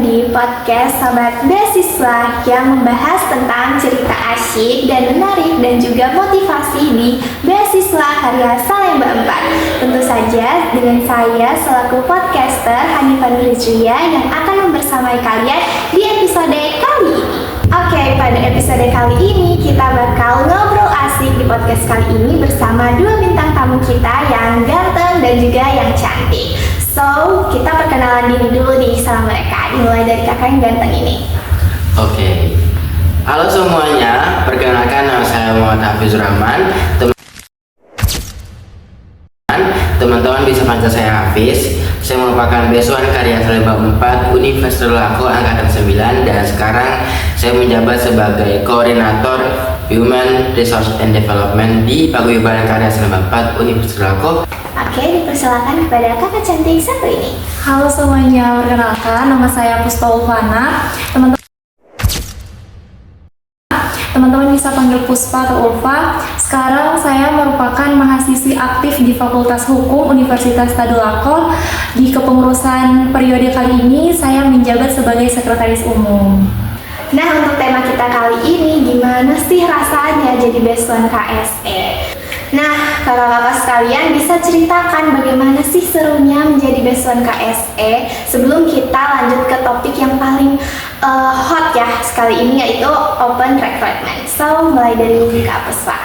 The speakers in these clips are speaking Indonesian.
di podcast Sobat Beasiswa yang membahas tentang cerita asyik dan menarik dan juga motivasi di Beasiswa Karya Salemba 4. Tentu saja dengan saya selaku podcaster Hanifah Nurhijriya yang akan membersamai kalian di episode kali ini. Oke, pada episode kali ini kita bakal ngobrol asik di podcast kali ini bersama dua bintang tamu kita yang ganteng dan juga yang cantik. So, kita perkenalan diri dulu nih sama mereka. Dimulai dari kakak yang ganteng ini. Oke. Halo semuanya, perkenalkan nama saya Muhammad Hafizur Rahman. Teman-teman bisa panggil saya Hafiz. Saya merupakan beasiswa Karya Salemba 4 Universitas Tadulako Angkatan 9 dan sekarang saya menjabat sebagai koordinator Human Resource and Development di Paguyuban Karya Salemba 4 Universitas Tadulako. Oke, dipersilakan kepada kakak cantik satu ini. Halo semuanya, perkenalkan nama saya Puspa Ulfana. Teman-teman bisa panggil Puspa atau Ulfa. Sekarang saya merupakan mahasiswi aktif di Fakultas Hukum Universitas Tadulako. Di kepengurusan periode kali ini saya menjabat sebagai sekretaris umum. Nah, untuk tema kita kali ini, gimana sih rasanya jadi beasiswa KSE? Nah, kakak-kakak sekalian bisa ceritakan bagaimana sih serunya menjadi beasiswa KSE sebelum kita lanjut ke topik yang paling hot ya sekali ini, yaitu open recruitment. So, mulai dari Kak Puspa.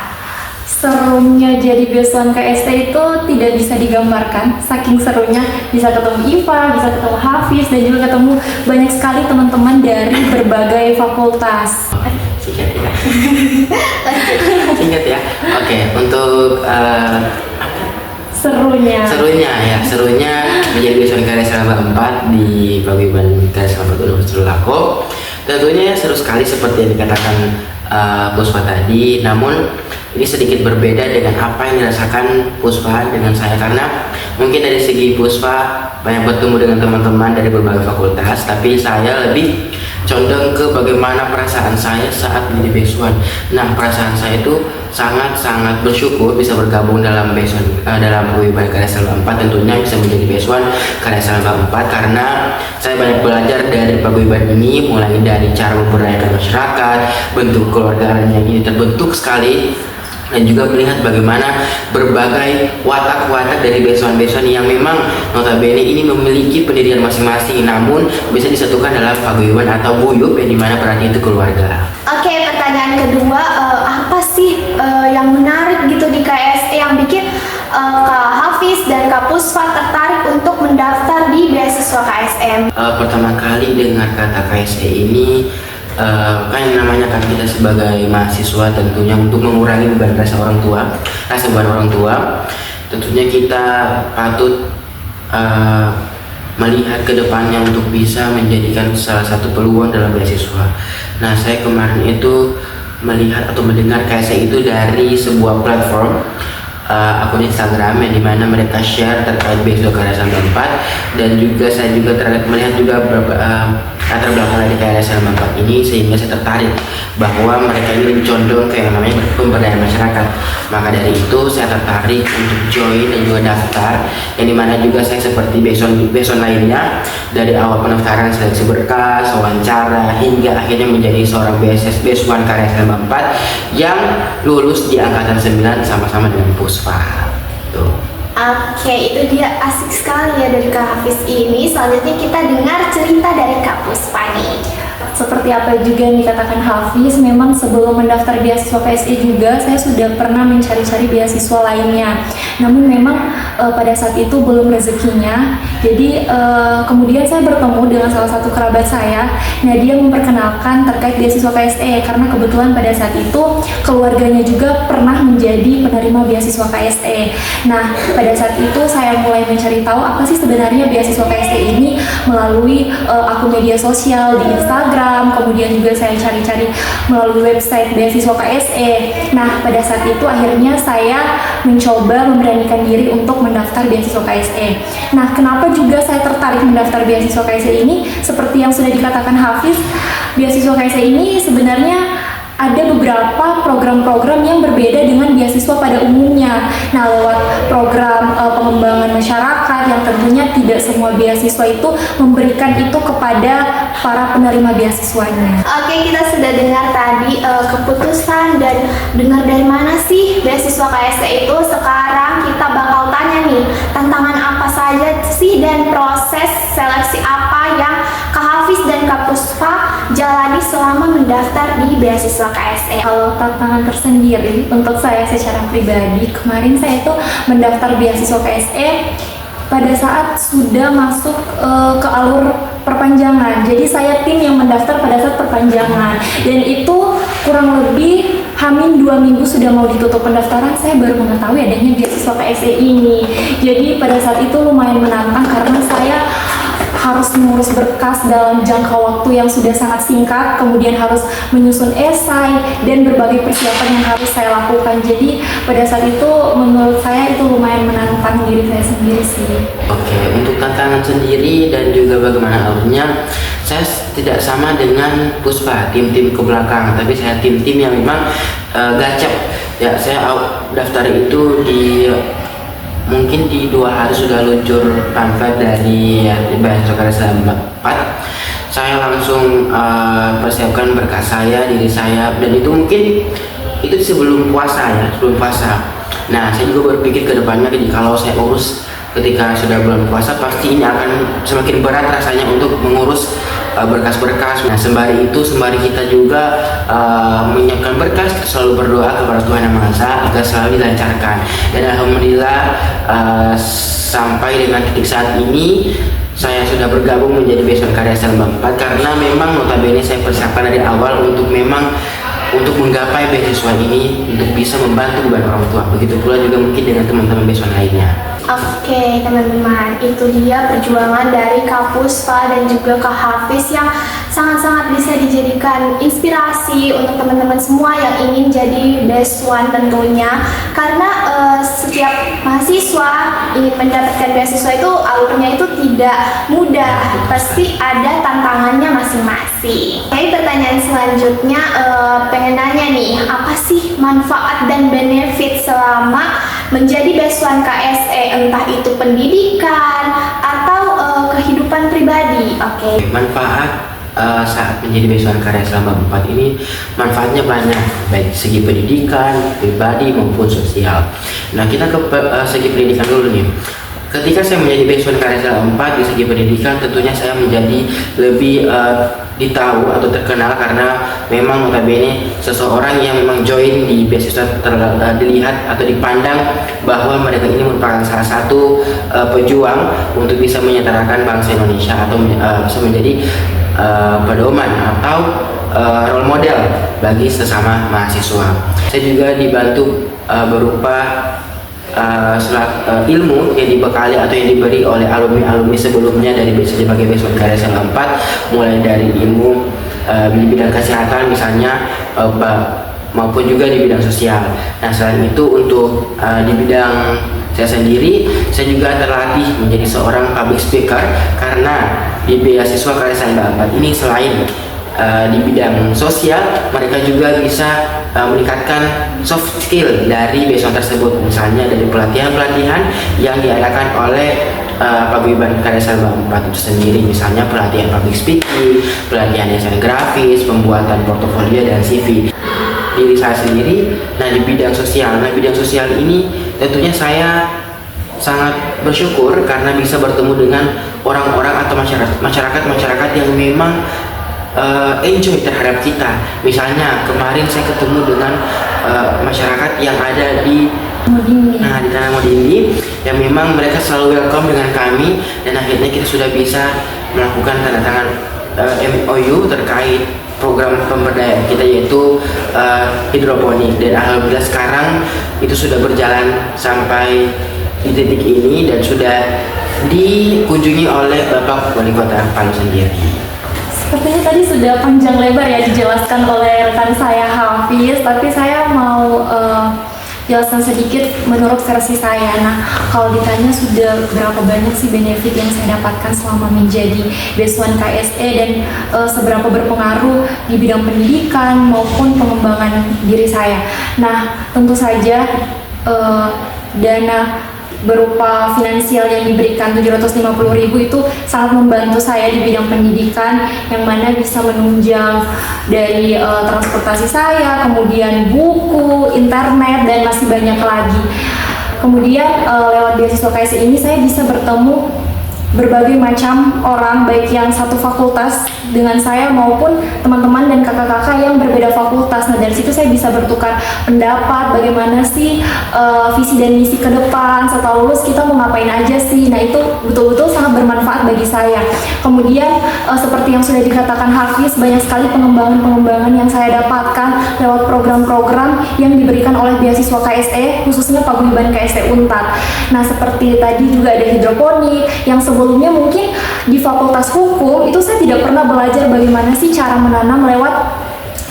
Serunya jadi beasiswa KSE itu tidak bisa digambarkan. Saking serunya, bisa ketemu Iva, bisa ketemu Hafiz, dan juga ketemu banyak sekali teman-teman dari berbagai fakultas. Singkat ya. Oke, untuk Serunya serunya menjadi beasiswa Karya Salemba 4 di Paguyuban Karya Salemba 4 Universitas Tadulako. Tentunya seru sekali seperti yang dikatakan Puspa tadi. Namun ini sedikit berbeda dengan apa yang dirasakan Puspa dengan saya, karena mungkin dari segi Puspa banyak bertemu dengan teman-teman dari berbagai fakultas, tapi saya lebih condong ke bagaimana perasaan saya saat menjadi beasiswa. Nah, perasaan saya itu sangat-sangat bersyukur bisa bergabung dalam beasiswa dalam Paguyuban Karya Salemba 4, tentunya bisa menjadi beasiswa Karya Salemba 4 karena saya banyak belajar dari paguyuban ini, mulai dari cara memberdayakan masyarakat, bentuk keluargaan yang ini terbentuk sekali, dan juga melihat bagaimana berbagai watak-watak dari beasiswa-beasiswa yang memang notabene ini memiliki pendirian masing-masing, namun bisa disatukan dalam paguyuban atau buyub yang dimana berarti itu keluarga. Oke, pertanyaan kedua, apa sih yang menarik gitu di KSE yang bikin Kak Hafiz dan Kak Puspa tertarik untuk mendaftar di beasiswa KSE? Pertama kali dengar kata KSE ini, kan namanya kan kita sebagai mahasiswa tentunya untuk mengurangi beban rasa beban orang tua, tentunya kita patut melihat ke depannya untuk bisa menjadikan salah satu peluang dalam beasiswa. Nah, saya kemarin itu melihat atau mendengar KSE itu dari sebuah platform akun Instagram yang dimana mereka share terkait beasiswa Karya Salemba 4, dan juga saya juga melihat juga beberapa latar belakang dari Karya Salemba 4 ini, sehingga saya tertarik bahwa mereka ini lebih condong ke yang namanya pemberdayaan masyarakat. Maka dari itu saya tertarik untuk join dan juga daftar, yang dimana juga saya seperti beasiswa lainnya dari awal pendaftaran, seleksi berkas, wawancara, hingga akhirnya menjadi seorang beasiswa Karya Salemba 4 yang lulus di angkatan 9 sama-sama dengan Puspa. Tuh. Oke, itu dia asik sekali ya dari Kak Hafiz ini. Selanjutnya kita dengar cerita dari Kak Puspa nih. Seperti apa juga yang dikatakan Hafiz, memang sebelum mendaftar beasiswa KSE juga saya sudah pernah mencari-cari beasiswa lainnya. Namun memang pada saat itu belum rezekinya. Jadi kemudian saya bertemu dengan salah satu kerabat saya. Nah, dia memperkenalkan terkait beasiswa KSE karena kebetulan pada saat itu keluarganya juga pernah menjadi penerima beasiswa KSE. Nah, pada saat itu saya mulai mencari tahu apa sih sebenarnya beasiswa KSE ini melalui akun media sosial di Instagram, kemudian juga saya cari-cari melalui website beasiswa KSE. Nah, pada saat itu akhirnya saya mencoba memberanikan diri untuk mendaftar beasiswa KSE. Nah, kenapa juga saya tertarik mendaftar beasiswa KSE ini? Seperti yang sudah dikatakan Hafiz, beasiswa KSE ini sebenarnya ada beberapa program-program yang berbeda dengan beasiswa pada umumnya. Nah, lewat program pengembangan masyarakat yang tentunya tidak semua beasiswa itu memberikan itu kepada para penerima beasiswanya. Oke, kita sudah dengar tadi keputusan dan dengar dari mana sih beasiswa KSE itu. Sekarang kita bakal tanya nih, tantangan apa saja sih dan proses seleksi apa yang Kak Hafiz dan Kak Puspa jalani selama mendaftar di beasiswa KSE? Kalau tantangan tersendiri untuk saya secara pribadi, kemarin saya itu mendaftar beasiswa KSE pada saat sudah masuk ke alur perpanjangan. Jadi saya tim yang mendaftar pada saat perpanjangan, dan itu kurang lebih hamin 2 minggu sudah mau ditutup pendaftaran, saya baru mengetahui adanya beasiswa KSE ini. Jadi pada saat itu lumayan menantang karena saya harus mengurus berkas dalam jangka waktu yang sudah sangat singkat, kemudian harus menyusun esai dan berbagai persiapan yang harus saya lakukan. Jadi pada saat itu menurut saya itu lumayan menantang diri saya sendiri sih. Oke, untuk tantangan sendiri dan juga bagaimana alurnya, saya tidak sama dengan Puspa, tim-tim ke belakang, tapi saya tim-tim yang memang gacap. Ya, saya daftar itu mungkin di 2 hari sudah luncur pamflet dari beasiswa karya selama 4. Saya langsung persiapkan berkas saya, diri saya, dan itu mungkin itu sebelum puasa ya, sebelum puasa. Nah, saya juga berpikir ke depannya, kalau saya urus ketika sudah bulan puasa, pasti ini akan semakin berat rasanya untuk mengurus berkas-berkas. Nah, sembari kita juga menyiapkan berkas, selalu berdoa kepada Tuhan Yang Maha Esa agar selalu dilancarkan. Dan alhamdulillah sampai dengan titik saat ini saya sudah bergabung menjadi beasiswa karya selama 4, karena memang notabene saya persiapkan dari awal untuk menggapai beasiswa ini, untuk bisa membantu beban orang tua. Begitu pula juga mungkin dengan teman-teman beasiswa lainnya. Oke teman-teman, itu dia perjuangan dari Kak Puspa dan juga Kak Hafiz yang sangat-sangat bisa dijadikan inspirasi untuk teman-teman semua yang ingin jadi beasiswa tentunya. Karena setiap mahasiswa ingin mendapatkan beasiswa itu alurnya itu tidak mudah, pasti ada tantangannya masing-masing. Jadi pertanyaan selanjutnya pengen nanya nih, apa sih manfaat dan benefit selama menjadi beasiswa KSE, entah itu pendidikan atau kehidupan pribadi? Oke. Manfaat saat menjadi beasiswa karya selama 4 ini, manfaatnya banyak, baik segi pendidikan, pribadi maupun sosial. Nah, kita ke segi pendidikan dulu nih. Ketika saya menjadi beasiswa karya selama 4 di segi pendidikan, tentunya saya menjadi lebih ditahu atau terkenal, karena memang notabene seseorang yang memang join di beasiswa dilihat atau dipandang bahwa mereka ini merupakan salah satu pejuang untuk bisa menyetarakan bangsa Indonesia, atau bisa menjadi pedoman atau role model bagi sesama mahasiswa. Saya juga dibantu berupa ilmu yang dibekali atau yang diberi oleh alumni sebelumnya dari sebagai beasiswa karya selama 4, mulai dari ilmu di bidang kesehatan misalnya, maupun juga di bidang sosial. Nah, selain itu untuk di bidang saya sendiri, saya juga terlatih menjadi seorang public speaker, karena di beasiswa karya selama 4 ini selain di bidang sosial, mereka juga bisa meningkatkan soft skill dari beasiswa tersebut, misalnya dari pelatihan-pelatihan yang diadakan oleh Paguyuban Karya Selama 4 itu sendiri, misalnya pelatihan public speaking, pelatihan desain grafis, pembuatan portofolio dan CV. Diri saya sendiri, nah di bidang sosial, ini tentunya saya sangat bersyukur karena bisa bertemu dengan orang-orang atau masyarakat yang memang enjoy terhadap kita. Misalnya kemarin saya ketemu dengan masyarakat yang ada di Tanah Modini, yang memang mereka selalu welcome dengan kami, dan akhirnya kita sudah bisa melakukan tanda tangan MOU terkait program pemberdayaan kita, yaitu hidroponik. Dan alhamdulillah sekarang itu sudah berjalan sampai di titik ini dan sudah dikunjungi oleh Bapak Wali Kota Palu sendiri. Sepertinya tadi sudah panjang lebar ya dijelaskan oleh rekan saya Hafiz, tapi saya mau jelaskan sedikit menurut versi saya. Nah, kalau ditanya sudah berapa banyak sih benefit yang saya dapatkan selama menjadi beasiswa KSE dan seberapa berpengaruh di bidang pendidikan maupun pengembangan diri saya. Nah, tentu saja dana berupa finansial yang diberikan 750.000 itu sangat membantu saya di bidang pendidikan, yang mana bisa menunjang dari transportasi saya, kemudian buku, internet, dan masih banyak lagi. Kemudian lewat beasiswa KSE ini saya bisa bertemu berbagai macam orang, baik yang satu fakultas dengan saya maupun teman-teman dan kakak-kakak yang berbeda fakultas. Nah, dari situ saya bisa bertukar pendapat bagaimana sih visi dan misi ke depan setelah lulus kita mau ngapain aja sih. Nah, itu betul-betul sangat bermanfaat bagi saya. Kemudian seperti yang sudah dikatakan Hafiz, banyak sekali pengembangan-pengembangan yang saya dapatkan lewat program-program yang diberikan oleh beasiswa KSE, khususnya Paguyuban KSE Unpad. Nah, seperti tadi juga ada hidroponik yang sebelumnya mungkin di Fakultas Hukum itu saya tidak pernah belajar bagaimana sih cara menanam lewat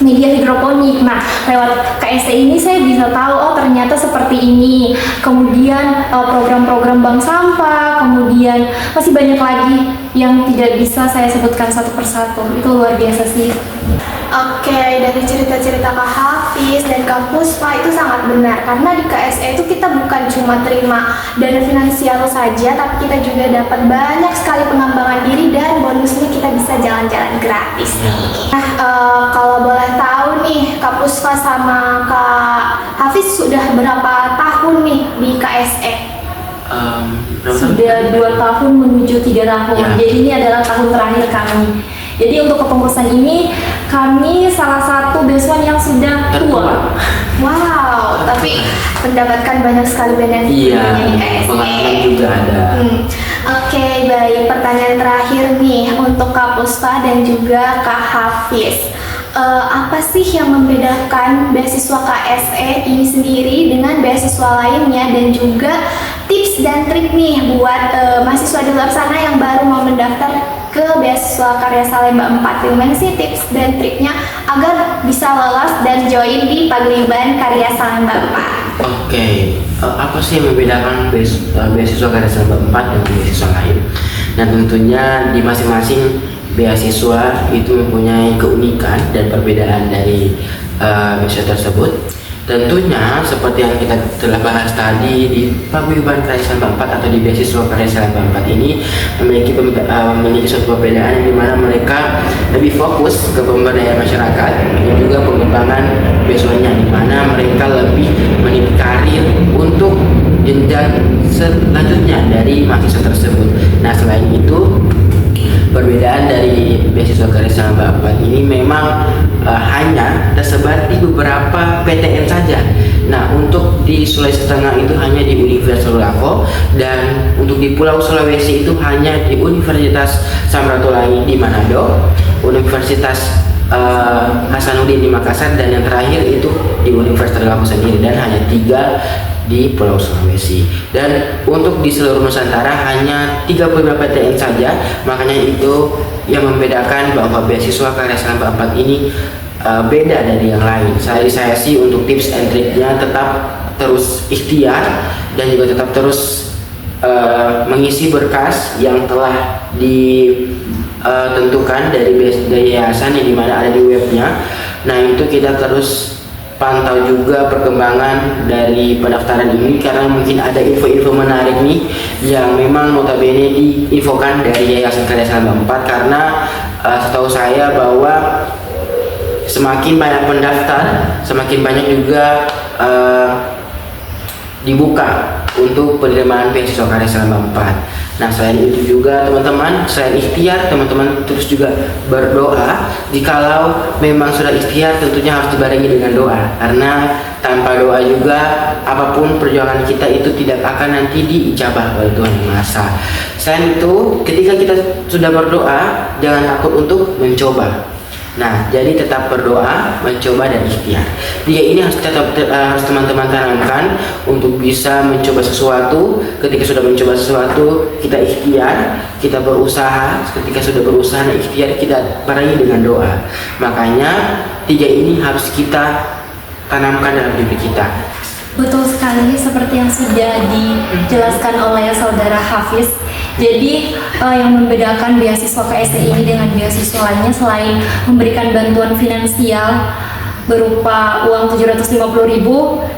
media hidroponik. Nah, lewat KSE ini saya bisa tahu, oh ternyata seperti ini. Kemudian program-program bank sampah, kemudian masih banyak lagi yang tidak bisa saya sebutkan satu persatu. Itu luar biasa sih. Oke, dari cerita-cerita Kak Hafiz dan Kak Puspa itu sangat benar, karena di KSE itu kita bukan cuma terima dana finansial saja, tapi kita juga dapat banyak sekali pengembangan diri dan bonusnya kita bisa jalan-jalan gratis. Nah, kalau boleh tahu nih, Kak Puspa sama Kak Hafiz sudah berapa tahun nih di KSE? Sudah 2 tahun menuju 3 tahun. Ya. Jadi ini adalah tahun terakhir kami. Jadi untuk kepengurusan ini kami salah satu beasiswa yang sudah tua. Wow, tapi mendapatkan banyak sekali benefit Iya, di KSE. pengalaman juga ada. Oke, baik. Pertanyaan terakhir nih untuk Kak Puspa dan juga Kak Hafiz. Apa sih yang membedakan beasiswa KSE ini sendiri dengan beasiswa lainnya, dan juga tips dan trik nih buat mahasiswa di luar sana yang baru mau mendaftar ke beasiswa Karya Salemba 4. Gimana sih tips dan triknya agar bisa lolos dan join di Paguyuban Karya Salemba 4? Oke, apa sih yang membedakan beasiswa Karya Salemba 4 dengan beasiswa lain? Dan tentunya di masing-masing beasiswa itu mempunyai keunikan dan perbedaan dari beasiswa tersebut. Tentunya seperti yang kita telah bahas tadi, di Paguyuban Karya Salemba 4 atau di beasiswa Karya Salemba 4 ini memiliki suatu perbedaan yang dimana mereka lebih fokus ke pemberdayaan masyarakat dan juga pengembangan beasiswanya, dimana mereka lebih meniti karir untuk jenjang selanjutnya dari mahasiswa tersebut. Nah, selain itu, perbedaan dari beasiswa Karya Salemba 4 ini memang hanya tersebar di beberapa PTN saja. Nah, untuk di Sulawesi Tengah itu hanya di Universitas Sulako, dan untuk di Pulau Sulawesi itu hanya di Universitas Samratulangi di Manado, Universitas Hasanuddin di Makassar, dan yang terakhir itu di Universitas Sulako sendiri, dan hanya 3 di Pulau Sulawesi. Dan untuk di seluruh Nusantara hanya 35 PTN saja. Makanya itu yang membedakan bahwa beasiswa Karya Salemba 4 ini beda dari yang lain. Saya sih untuk tips and triknya tetap terus ikhtiar dan juga tetap terus mengisi berkas yang telah ditentukan dari yayasan yang dimana ada di webnya. Nah, itu kita terus pantau juga perkembangan dari pendaftaran ini, karena mungkin ada info-info menarik nih yang memang notabene diinfokan dari Yayasan Karya Salemba 4, karena setahu saya bahwa semakin banyak pendaftar, semakin banyak juga dibuka untuk penerimaan beasiswa Karya Salemba 4. Nah, selain itu juga teman-teman, selain ikhtiar, teman-teman terus juga berdoa. Jikalau memang sudah ikhtiar, tentunya harus dibarengi dengan doa, karena tanpa doa juga apapun perjuangan kita itu tidak akan nanti diijabah oleh Tuhan Yang Maha Esa. Selain itu, ketika kita sudah berdoa, jangan takut untuk mencoba. Nah, jadi tetap berdoa, mencoba, dan ikhtiar. 3 ini harus teman-teman tanamkan untuk bisa mencoba sesuatu. Ketika sudah mencoba sesuatu, kita ikhtiar, kita berusaha. Ketika sudah berusaha dan ikhtiar, kita barengi dengan doa. Makanya 3 ini harus kita tanamkan dalam diri kita. Betul sekali, seperti yang sudah dijelaskan oleh saudara Hafiz. Jadi yang membedakan beasiswa KSE ini dengan beasiswa lainnya, selain memberikan bantuan finansial berupa uang 750.000,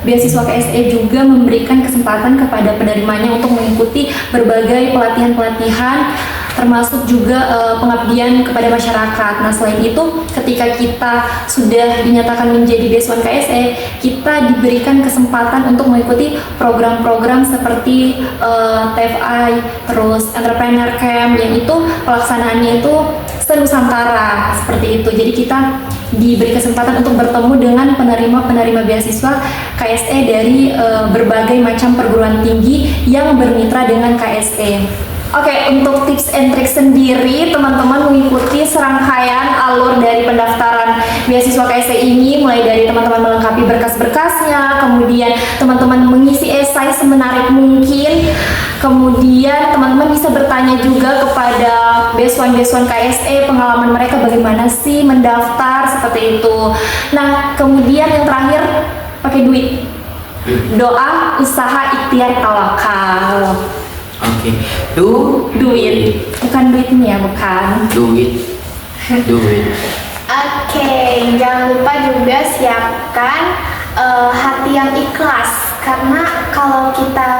beasiswa KSE juga memberikan kesempatan kepada penerimanya untuk mengikuti berbagai pelatihan-pelatihan, termasuk juga pengabdian kepada masyarakat. Nah, selain itu, ketika kita sudah dinyatakan menjadi beasiswa KSE, kita diberikan kesempatan untuk mengikuti program-program seperti TFI, terus Entrepreneur Camp, yang itu pelaksanaannya itu se-Nusantara, seperti itu. Jadi kita diberi kesempatan untuk bertemu dengan penerima beasiswa KSE dari berbagai macam perguruan tinggi yang bermitra dengan KSE. Oke, untuk tips and trik sendiri, teman-teman mengikuti serangkaian alur dari pendaftaran beasiswa KSE ini, mulai dari teman-teman melengkapi berkas-berkasnya, kemudian teman-teman mengisi esai semenarik mungkin, kemudian teman-teman bisa bertanya juga kepada beasiswan KSE pengalaman mereka bagaimana sih mendaftar, seperti itu. Nah, kemudian yang terakhir, pakai duit. Doa, usaha, ikhtiar, tawakal. Oke. Duit, bukan duit ini ya, bukan. Duit. Oke, jangan lupa juga siapkan hati yang ikhlas, karena kalau kita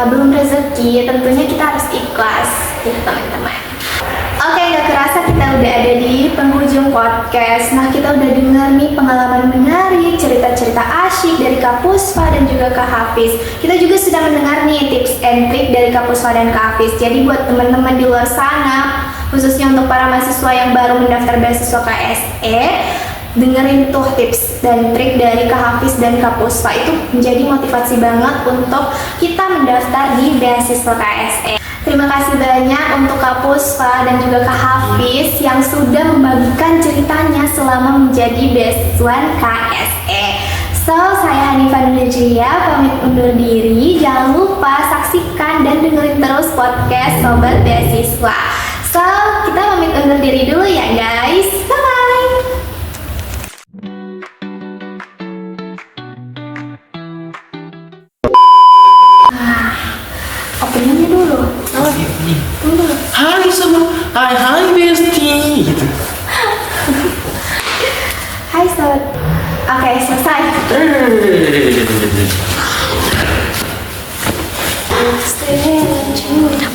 belum rezeki tentunya kita harus ikhlas gitu teman-teman. Oke, gak kerasa kita udah ada di penghujung podcast. Nah, kita udah dengar nih pengalaman menarik, cerita-cerita asyik dari Kak Puspa dan juga Kak Hafiz. Kita juga sudah mendengar nih tips and trik dari Kak Puspa dan Kak Hafiz. Jadi buat teman-teman di luar sana, khususnya untuk para mahasiswa yang baru mendaftar beasiswa KSE, dengerin tuh tips dan trik dari Kak Hafiz dan Kak Puspa. Itu menjadi motivasi banget untuk kita mendaftar di beasiswa KSE. Terima kasih banyak untuk Kak Puspa dan juga Kak Hafiz yang sudah membagikan ceritanya selama menjadi beasiswa KSE. So, saya Hanifah Nurjia pamit undur diri. Jangan lupa saksikan dan dengerin terus podcast Sobat Beasiswa. So, kita pamit undur diri dulu ya guys. Bye-bye. Openingnya dulu. Hai semua, hai bestie gitu. Hai sobat. Oke, selesai.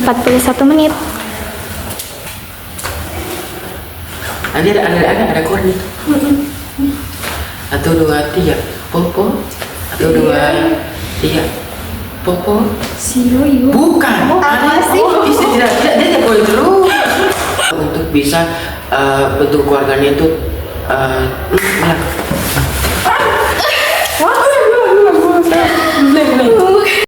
41 menit. Nanti ada chord nih. 1, 2, 3, popo. 1, 2, 3, popo. Siroyo. Bukan. Apa sih? Bisa tidak dia boleh terus. Untuk bisa bentuk keluarganya itu